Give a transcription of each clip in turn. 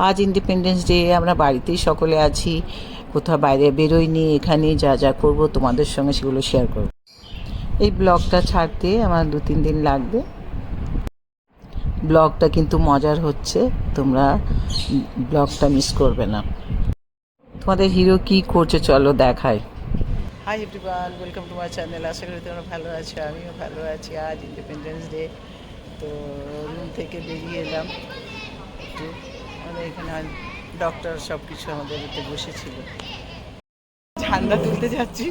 আজ independence day, আমরা বাড়িতেই সকলে আছি, কোথাও বাইরে বেরোইনি। এখানেই যা যা করব তোমাদের সঙ্গে সেগুলো শেয়ার করব। এই ব্লগটা ছাড়তে আমার 2-3 দিন লাগবে। ব্লগটা কিন্তু মজার হচ্ছে, তোমরা ব্লগটা মিস করবে না। তোমাদের হিরো কি করছে চলো দেখাই। Hi everyone, welcome to my channel. আশা করি তোমরা ভালো আছো, আমিও ভালো আছি। আজ ইন্ডিপেন্ডেন্স ডে, তো রুম থেকে বেরিয়ে এলাম একটু। আমাদের এখানে ডক্টর সব কিছু আমাদের এতে বসেছিল। ঝান্ডা তুলতে যাচ্ছি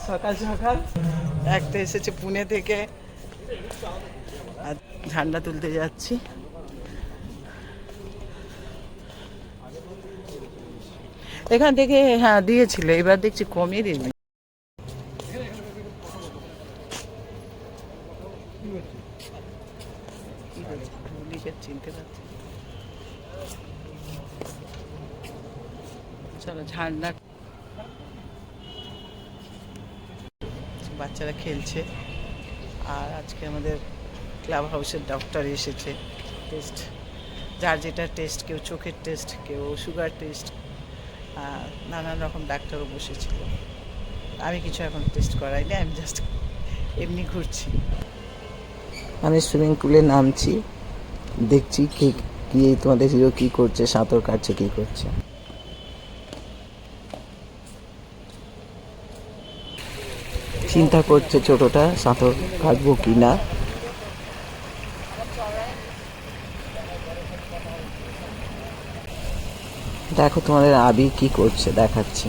সকাল সকাল। একটা এসেছে পুনে থেকে, আর ঝান্ডা তুলতে যাচ্ছি। এখান থেকে হ্যাঁ দিয়েছিল, এবার দেখছি কমিয়ে দিবি। চিনতে পারছি। চলো ঝান্ডা, বাচ্চারা খেলছে। আর আজকে আমাদের ক্লাব হাউসের ডক্টর এসেছে। টেস্ট, যার যেটা টেস্ট, কেউ চোখের টেস্ট, কেউ সুগার টেস্ট, নানান রকম ডাক্তারও বসেছিল। আমি কিছু এখন টেস্ট করাইনি, আমি জাস্ট এমনি ঘুরছি। আমি সুইমিং পুলে নামছি, দেখছি কি কি তোমাদের হিরো কী করছে, সাঁতার কাটছে, কী করছে। চিন্তা করছে ছোটটা সাঁতার কাটবো কি না। দেখো তোমাদের আবি কি করছে দেখাচ্ছি।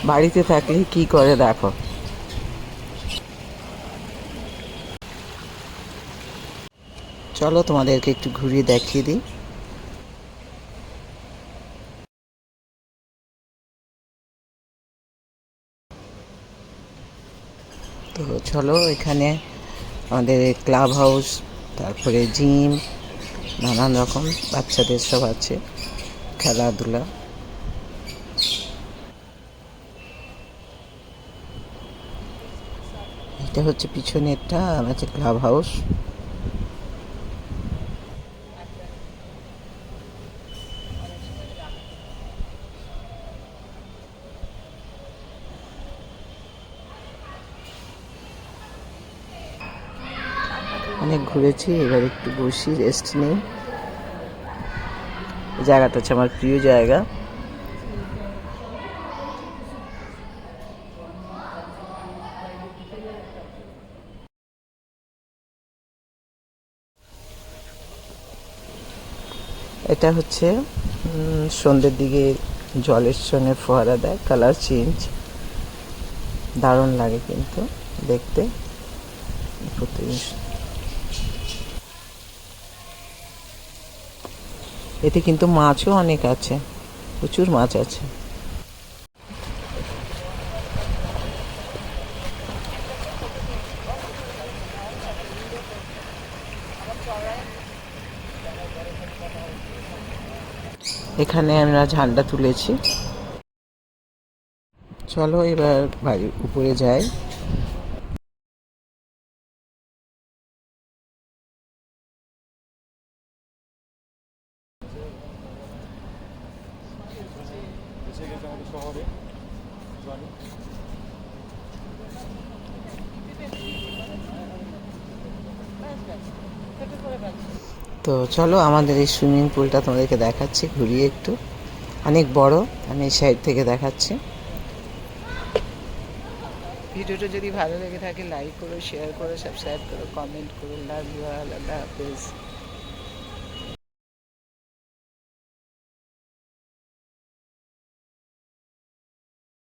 বাড়িতে থাকলে কি করে দেখো। চলো তোমাদেরকে একটু ঘুরিয়ে দেখিয়ে দিই। তো চলো, এখানে আমাদের ক্লাব হাউস, তারপরে জিম, নানান রকম বাচ্চাদের সব আছে, খেলাধুলা। এটা হচ্ছে পিছনেরটা, আছে ক্লাব হাউস। অনেক ঘুরেছি, এবার একটু বসি, রেস্ট নেই। জায়গাটা হচ্ছে আমার প্রিয় জায়গা। এটা হচ্ছে সন্ধ্যের দিকে জলের সঙ্গে ফোয়ারা দেয়, কালার চেঞ্জ, দারুণ লাগে কিন্তু দেখতে। এতে কিন্তু মাছও অনেক আছে, প্রচুর মাছ আছে। এখানে আমরা ঝান্ডা তুলেছি। চলো এবার বাড়ির উপরে যাই। তো চলো আমাদের এই সুইমিং পুলটা তোমাদেরকে দেখাচ্ছি ঘুরিয়ে একটু। অনেক বড়, আমি এই সাইড থেকে দেখাচ্ছি। ভিডিওটা যদি ভালো লেগে থাকে লাইক করো, শেয়ার করো, সাবস্ক্রাইব করো, কমেন্ট করো। লাভ ইউ অল, আল্লাহ হাফেজ।